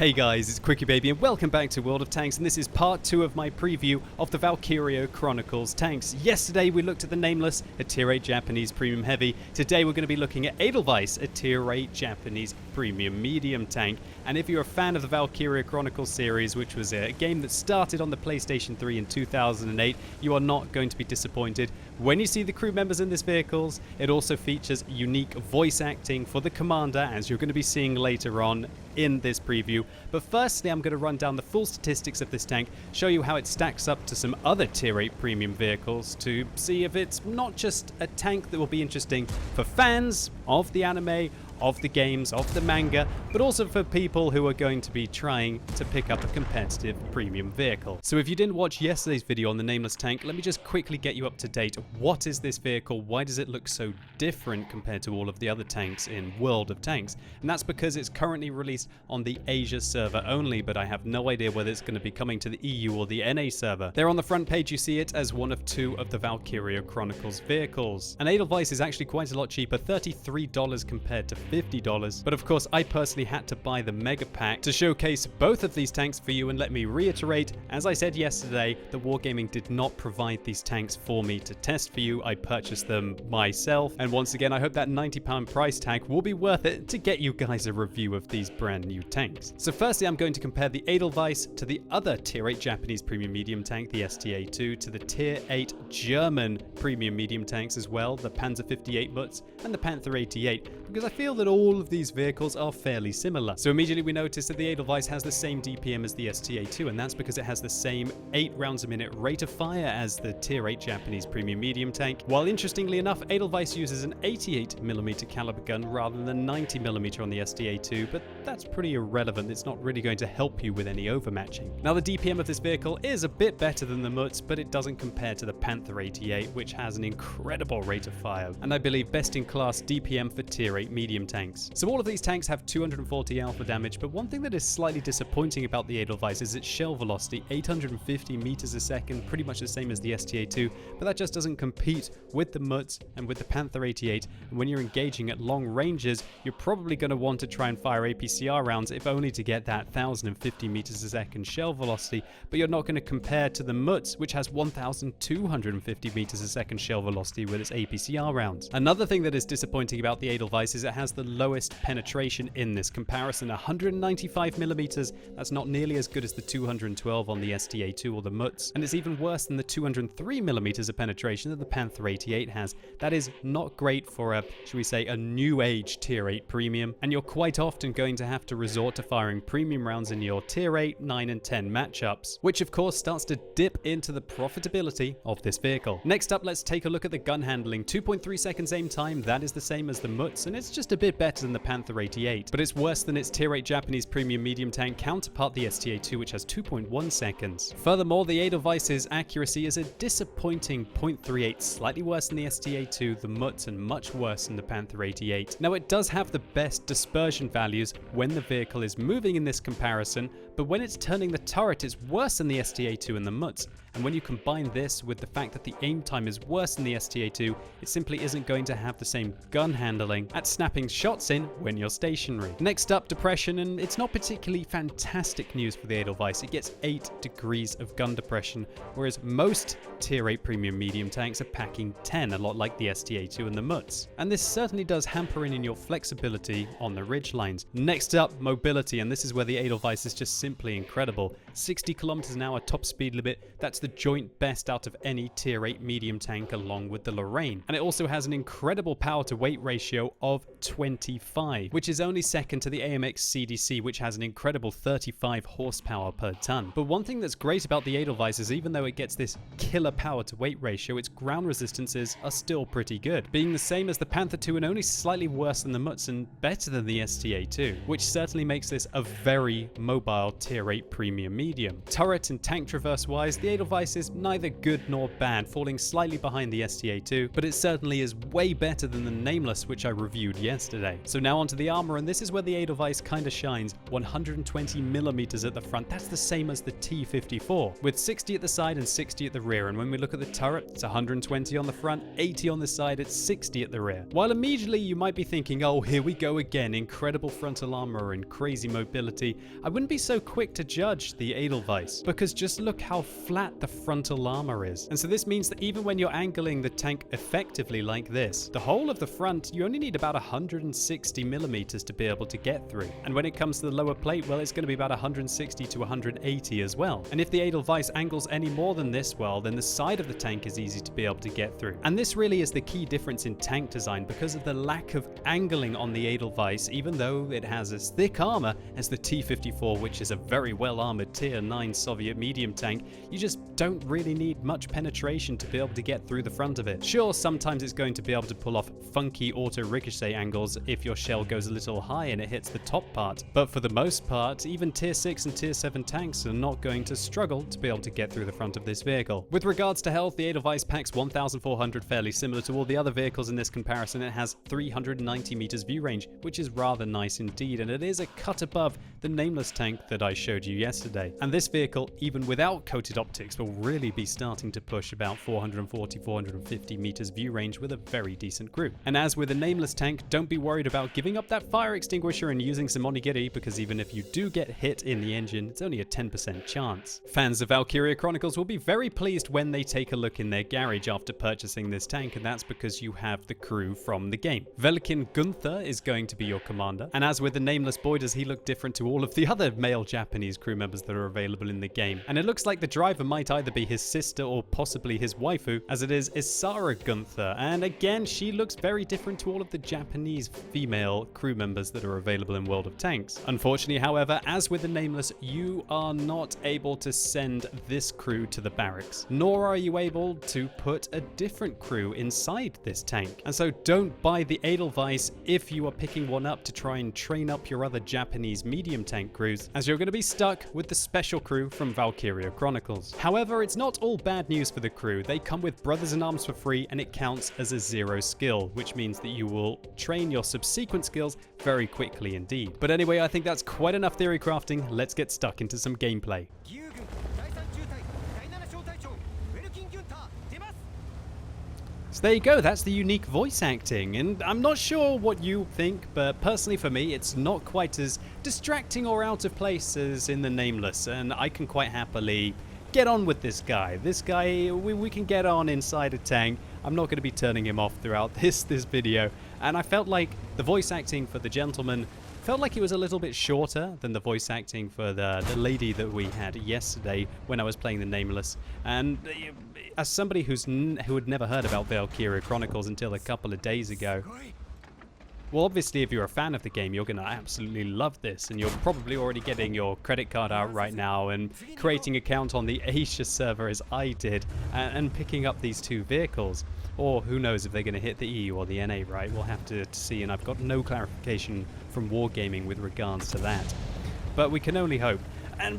Hey guys, it's QuickyBaby and welcome back to World of Tanks, and this is part 2 of my preview of the Valkyria Chronicles tanks. Yesterday we looked at the Nameless, a tier 8 Japanese premium heavy. Today we're going to be looking at Edelweiss, a tier 8 Japanese premium medium tank. And if you're a fan of the Valkyria Chronicles series, which was a game that started on the PlayStation 3 in 2008, you are not going to be disappointed. When you see the crew members in these vehicles, it also features unique voice acting for the commander, as you're going to be seeing later on in this preview. But firstly, I'm going to run down the full statistics of this tank, show you how it stacks up to some other tier 8 premium vehicles to see if it's not just a tank that will be interesting for fans of the anime, of the games, of the manga, but also for people who are going to be trying to pick up a competitive premium vehicle. So if you didn't watch yesterday's video on the Nameless tank, let me just quickly get you up to date. What is this vehicle? Why does it look so different compared to all of the other tanks in World of Tanks? And that's because it's currently released on the Asia server only, but I have no idea whether it's going to be coming to the EU or the NA server. There on the front page you see it as one of 2 of the Valkyria Chronicles vehicles. And Edelweiss is actually quite a lot cheaper, $33 compared to $50. But of course, I personally had to buy the mega pack to showcase both of these tanks for you, and let me reiterate, as I said yesterday, that Wargaming did not provide these tanks for me to test for you. I purchased them myself, and once again, I hope that £90 price tag will be worth it to get you guys a review of these brand new tanks. So firstly, I'm going to compare the Edelweiss to the other tier 8 Japanese premium medium tank, the STA-2, to the tier 8 German premium medium tanks as well, the Panzer 58 Mutz and the Panther 88, because I feel that all of these vehicles are fairly similar. So immediately we notice that the Edelweiss has the same DPM as the STA-2, and that's because it has the same 8 rounds a minute rate of fire as the tier 8 Japanese premium medium tank, while interestingly enough, Edelweiss uses an 88mm caliber gun rather than 90mm on the STA-2, but that's pretty irrelevant. It's not really going to help you with any overmatching. Now the DPM of this vehicle is a bit better than the Mutz, but it doesn't compare to the Panther 88, which has an incredible rate of fire, and I believe best in class DPM for tier 8 medium tanks. So all of these tanks have 240 alpha damage, but one thing that is slightly disappointing about the Edelweiss is its shell velocity, 850 meters a second, pretty much the same as the STA-2, but that just doesn't compete with the Mutz and with the Panther 88, and when you're engaging at long ranges, you're probably going to want to try and fire APCR rounds, if only to get that 1050 meters a second shell velocity, but you're not going to compare to the Mutz, which has 1250 meters a second shell velocity with its APCR rounds. Another thing that is disappointing about the Edelweiss is it has the lowest penetration in this comparison, 195mm. That's not nearly as good as the 212 on the STA-2 or the Mutz, and it's even worse than the 203mm of penetration that the Panther 88 has. That is not great for a, should we say, a new age tier 8 premium, and you're quite often going to have to resort to firing premium rounds in your tier 8, 9 and 10 matchups, which of course starts to dip into the profitability of this vehicle. Next up, let's take a look at the gun handling. 2.3 seconds aim time, that is the same as the Mutz, and it's just a bit better than the Panther 88, but it's worse than its tier 8 Japanese premium medium tank counterpart, the STA-2, which has 2.1 seconds. Furthermore, the Edelweiss's accuracy is a disappointing 0.38, slightly worse than the STA-2, the Mutz, and much worse than the Panther 88. Now it does have the best dispersion values when the vehicle is moving in this comparison, but when it's turning the turret, it's worse than the STA-2 and the Mutz. And when you combine this with the fact that the aim time is worse than the STA-2, it simply isn't going to have the same gun handling at snapping shots in when you're stationary. Next up, depression, and it's not particularly fantastic news for the Edelweiss. It gets 8 degrees of gun depression, whereas most tier 8 premium medium tanks are packing 10, a lot like the STA-2 and the Mutz. And this certainly does hamper in your flexibility on the ridge lines. Next up, mobility, and this is where the Edelweiss is just simply incredible. 60 kilometers an hour top speed limit, that's the joint best out of any tier 8 medium tank along with the Lorraine. And it also has an incredible power to weight ratio of 25, which is only second to the AMX CDC, which has an incredible 35 horsepower per ton. But one thing that's great about the Edelweiss is even though it gets this killer power to weight ratio, its ground resistances are still pretty good, being the same as the Panther 2 and only slightly worse than the Mutz and better than the STA-2, which certainly makes this a very mobile tier 8 premium medium. Turret and tank traverse wise, the Edelweiss is neither good nor bad, falling slightly behind the STA-2, but it certainly is way better than the Nameless, which I reviewed yesterday. yesterday. So now onto the armor, and this is where the Edelweiss kind of shines. 120mm at the front, that's the same as the T-54, with 60 at the side and 60 at the rear. And when we look at the turret, it's 120 on the front, 80 on the side, it's 60 at the rear. While immediately you might be thinking, oh, here we go again, incredible frontal armor and crazy mobility, I wouldn't be so quick to judge the Edelweiss, because just look how flat the frontal armor is. And so this means that even when you're angling the tank effectively like this, the whole of the front, you only need about 160mm to be able to get through. And when it comes to the lower plate, well, it's going to be about 160 to 180 as well. And if the Edelweiss angles any more than this, well, then the side of the tank is easy to be able to get through. And this really is the key difference in tank design, because of the lack of angling on the Edelweiss, even though it has as thick armor as the T-54, which is a very well armored tier 9 Soviet medium tank, you just don't really need much penetration to be able to get through the front of it. Sure, sometimes it's going to be able to pull off funky auto ricochet angles if your shell goes a little high and it hits the top part, but for the most part, even tier 6 and tier 7 tanks are not going to struggle to be able to get through the front of this vehicle. With regards to health, the Edelweiss packs 1,400, fairly similar to all the other vehicles in this comparison. It has 390 meters view range, which is rather nice indeed, and it is a cut above the Nameless tank that I showed you yesterday. And this vehicle, even without coated optics, will really be starting to push about 440-450 meters view range with a very decent crew. And as with the Nameless tank, don't be worried about giving up that fire extinguisher and using some onigiri, because even if you do get hit in the engine, it's only a 10% chance. Fans of Valkyria Chronicles will be very pleased when they take a look in their garage after purchasing this tank, and that's because you have the crew from the game. Velikin Gunther is going to be your commander, and as with the Nameless, boy does he look different to all of the other male Japanese crew members that are available in the game. And it looks like the driver might either be his sister or possibly his waifu, as it is Isara Gunther, and again she looks very different to all of the Japanese female crew members that are available in World of Tanks. Unfortunately, however, as with the Nameless, you are not able to send this crew to the barracks, nor are you able to put a different crew inside this tank. And so don't buy the Edelweiss if you are picking one up to try and train up your other Japanese medium tank crews, as you're going to be stuck with the special crew from Valkyria Chronicles. However, it's not all bad news for the crew. They come with Brothers in Arms for free, and it counts as a 0 skill, which means that you will train your subsequent skills very quickly indeed. But anyway, I think that's quite enough theory crafting. Let's get stuck into some gameplay. So there you go, that's the unique voice acting, and I'm not sure what you think, but personally for me, it's not quite as distracting or out of place as in the Nameless, and I can quite happily get on with this guy. This guy, we can get on inside a tank. I'm not going to be turning him off throughout this video, and I felt like the voice acting for the gentleman felt like it was a little bit shorter than the voice acting for the lady that we had yesterday when I was playing the Nameless. And as somebody who had never heard about Valkyria Chronicles until a couple of days ago, well, obviously, if you're a fan of the game, you're going to absolutely love this, and you're probably already getting your credit card out right now and creating an account on the Asia server as I did, and picking up these two vehicles. Or who knows if they're going to hit the EU or the NA, right? We'll have to see, and I've got no clarification from Wargaming with regards to that. But we can only hope.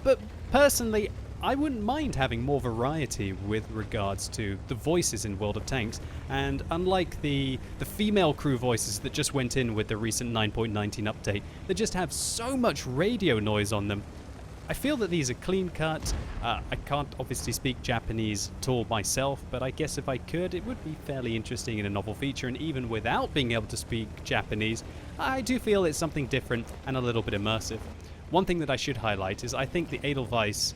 But personally, I wouldn't mind having more variety with regards to the voices in World of Tanks, and unlike the female crew voices that just went in with the recent 9.19 update, that just have so much radio noise on them, I feel that these are clean cut. I can't obviously speak Japanese at all myself, but I guess if I could, it would be fairly interesting in a novel feature, and even without being able to speak Japanese, I do feel it's something different and a little bit immersive. One thing that I should highlight is I think the Edelweiss,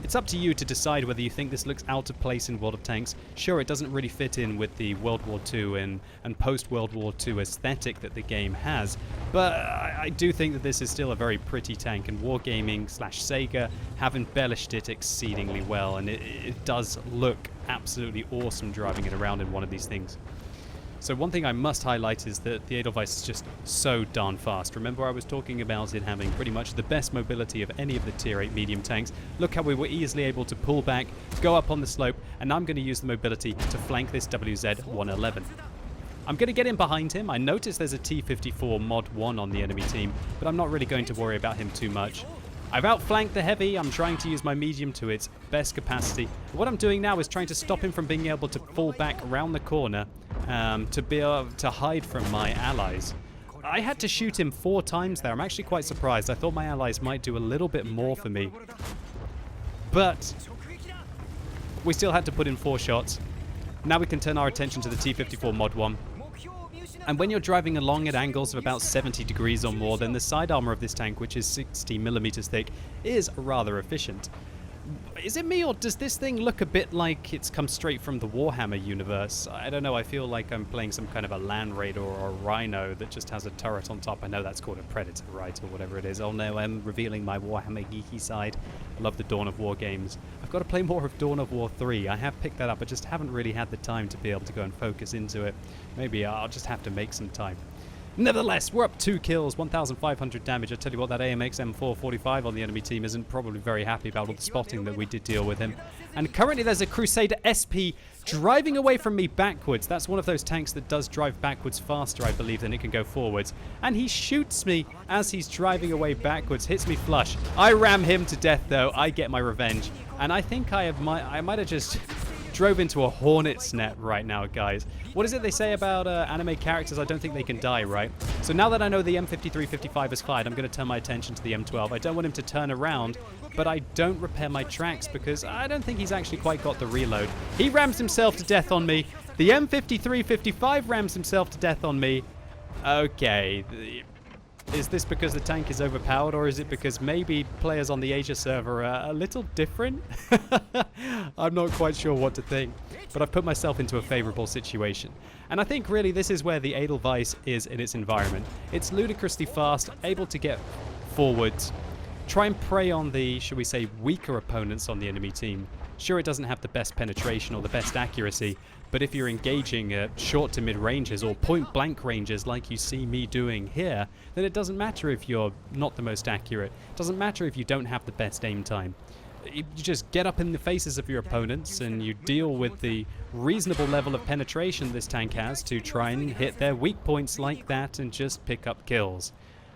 it's up to you to decide whether you think this looks out of place in World of Tanks. Sure, it doesn't really fit in with the World War II and post-World War II aesthetic that the game has, but I do think that this is still a very pretty tank, and Wargaming/Sega have embellished it exceedingly well, and it does look absolutely awesome driving it around in one of these things. So one thing I must highlight is that the Edelweiss is just so darn fast. Remember, I was talking about it having pretty much the best mobility of any of the tier 8 medium tanks. Look how we were easily able to pull back, go up on the slope, and I'm going to use the mobility to flank this WZ-111. I'm going to get in behind him. I noticed there's a T-54 Mod 1 on the enemy team, but I'm not really going to worry about him too much. I've outflanked the heavy. I'm trying to use my medium to its best capacity. What I'm doing now is trying to stop him from being able to fall back around the corner to be able to hide from my allies. I had to shoot him 4 times there. I'm actually quite surprised. I thought my allies might do a little bit more for me. But we still had to put in 4 shots. Now we can turn our attention to the T-54 Mod 1. And when you're driving along at angles of about 70 degrees or more, then the side armor of this tank, which is 60 millimeters thick, is rather efficient. Is it me, or does this thing look a bit like it's come straight from the Warhammer universe? I don't know, I feel like I'm playing some kind of a Land Raider or a Rhino that just has a turret on top. I know that's called a Predator, right, or whatever it is. Oh no, I'm revealing my Warhammer geeky side. I love the Dawn of War games. I've got to play more of Dawn of War 3. I have picked that up, I just haven't really had the time to be able to go and focus into it. Maybe I'll just have to make some time. Nevertheless, we're up 2 kills, 1,500 damage. I tell you what, that AMX M445 on the enemy team isn't probably very happy about all the spotting that we did deal with him. And currently there's a Crusader SP driving away from me backwards. That's one of those tanks that does drive backwards faster, I believe, than it can go forwards. And he shoots me as he's driving away backwards, hits me flush. I ram him to death, though. I get my revenge. And I think I might have just drove into a hornet's net right now, guys. What is it they say about anime characters? I don't think they can die, right? So now that I know the M53-55 is fired, I'm going to turn my attention to the M12. I don't want him to turn around, but I don't repair my tracks because I don't think he's actually quite got the reload. He rams himself to death on me. The M53-55 rams himself to death on me. Okay. Is this because the tank is overpowered, or is it because maybe players on the Asia server are a little different? I'm not quite sure what to think, but I've put myself into a favorable situation. And I think really this is where the Edelweiss is in its environment. It's ludicrously fast, able to get forwards, try and prey on the, shall we say, weaker opponents on the enemy team. Sure, it doesn't have the best penetration or the best accuracy, but if you're engaging at short to mid ranges or point blank ranges like you see me doing here, then it doesn't matter if you're not the most accurate. It doesn't matter if you don't have the best aim time. You just get up in the faces of your opponents and you deal with the reasonable level of penetration this tank has to try and hit their weak points like that and just pick up kills.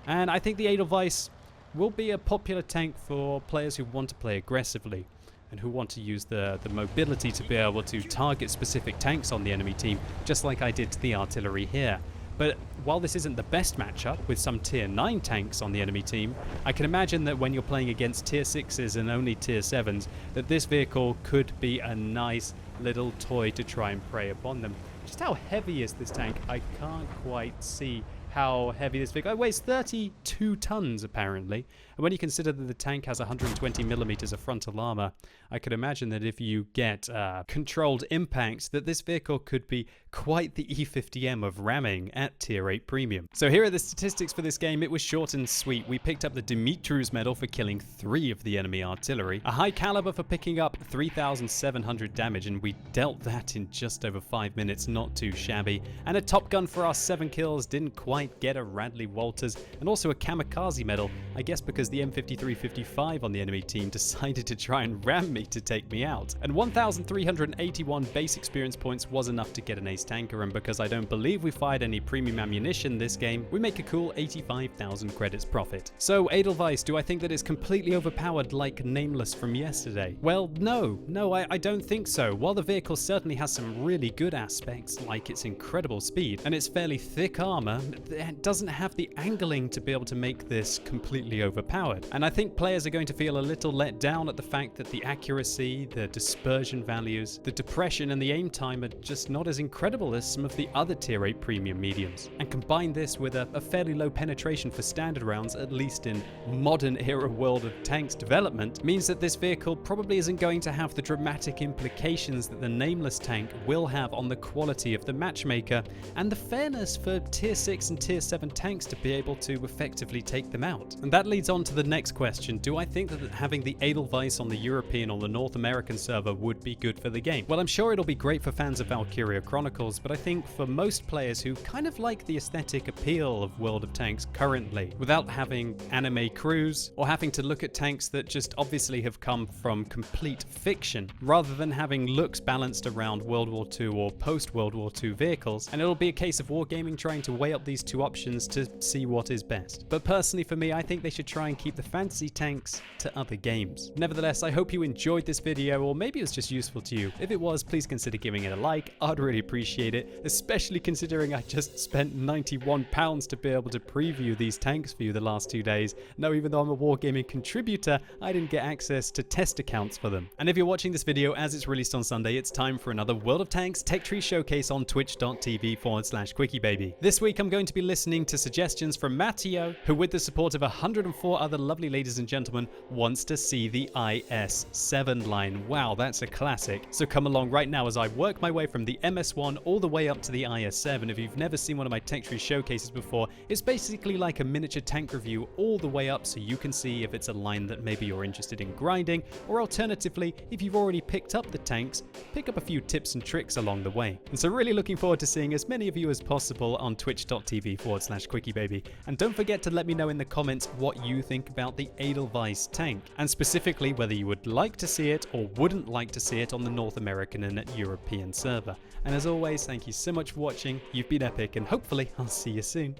And I think the Edelweiss will be a popular tank for players who want to play aggressively and who want to use the mobility to be able to target specific tanks on the enemy team, just like I did to the artillery here. But while this isn't the best matchup with some tier 9 tanks on the enemy team, I can imagine that when you're playing against tier 6s and only tier 7s, that this vehicle could be a nice little toy to try and prey upon them. Just how heavy is this tank? I can't quite see how heavy this vehicle weighs. 32 tons apparently, and when you consider that the tank has 120 millimeters of frontal armor, I could imagine that if you get controlled impact, that this vehicle could be quite the E50M of ramming at tier 8 premium. So here are the statistics for this game. It was short and sweet. We picked up the Dimitri's medal for killing 3 of the enemy artillery, a high caliber for picking up 3,700 damage, and we dealt that in just over 5 minutes, not too shabby, and a top gun for our 7 kills. Didn't quite get a Radley Walters, and also a kamikaze medal, I guess because the M53-55 on the enemy team decided to try and ram me to take me out. And 1,381 base experience points was enough to get an ace tanker, and because I don't believe we fired any premium ammunition this game, we make a cool 85,000 credits profit. So Edelweiss, do I think that it's completely overpowered like Nameless from yesterday? Well, no, I don't think so. While the vehicle certainly has some really good aspects, like its incredible speed and its fairly thick armor, it doesn't have the angling to be able to make this completely overpowered. And I think players are going to feel a little let down at the fact that the accuracy, the dispersion values, the depression and the aim time are just not as incredible as some of the other tier 8 premium mediums. And combine this with a fairly low penetration for standard rounds, at least in modern era World of Tanks development, means that this vehicle probably isn't going to have the dramatic implications that the Nameless tank will have on the quality of the matchmaker and the fairness for tier 6 and tier 7 tanks to be able to effectively take them out. And that leads on to the next question. Do I think that having the Edelweiss on the European or the North American server would be good for the game? Well, I'm sure it'll be great for fans of Valkyria Chronicles, but I think for most players who kind of like the aesthetic appeal of World of Tanks currently, without having anime crews or having to look at tanks that just obviously have come from complete fiction, rather than having looks balanced around World War II or post-World War II vehicles, and it'll be a case of Wargaming trying to weigh up these two options to see what is best. But personally for me, I think they should try and keep the fantasy tanks to other games. Nevertheless, I hope you enjoyed this video, or maybe it was just useful to you. If it was, please consider giving it a like. I'd really appreciate it, especially considering I just spent £91 to be able to preview these tanks for you the last 2 days. No, even though I'm a Wargaming contributor, I didn't get access to test accounts for them. And if you're watching this video as it's released on Sunday, it's time for another World of Tanks Tech Tree Showcase on twitch.tv/QuickyBaby. This week I'm going to be listening to suggestions from Matteo, who with the support of 104 other lovely ladies and gentlemen, wants to see the IS-7 line. Wow, that's a classic. So come along right now as I work my way from the MS-1 all the way up to the IS-7. If you've never seen one of my Tech Tree Showcases before, it's basically like a miniature tank review all the way up so you can see if it's a line that maybe you're interested in grinding, or alternatively, if you've already picked up the tanks, pick up a few tips and tricks along the way. And so really looking forward to seeing as many of you as possible on twitch.tv/QuickyBaby. And don't forget to let me know in the comments what you think about the Edelweiss tank, and specifically whether you would like to see it or wouldn't like to see it on the North American and European server. And as always, thank you so much for watching. You've been epic, and hopefully I'll see you soon.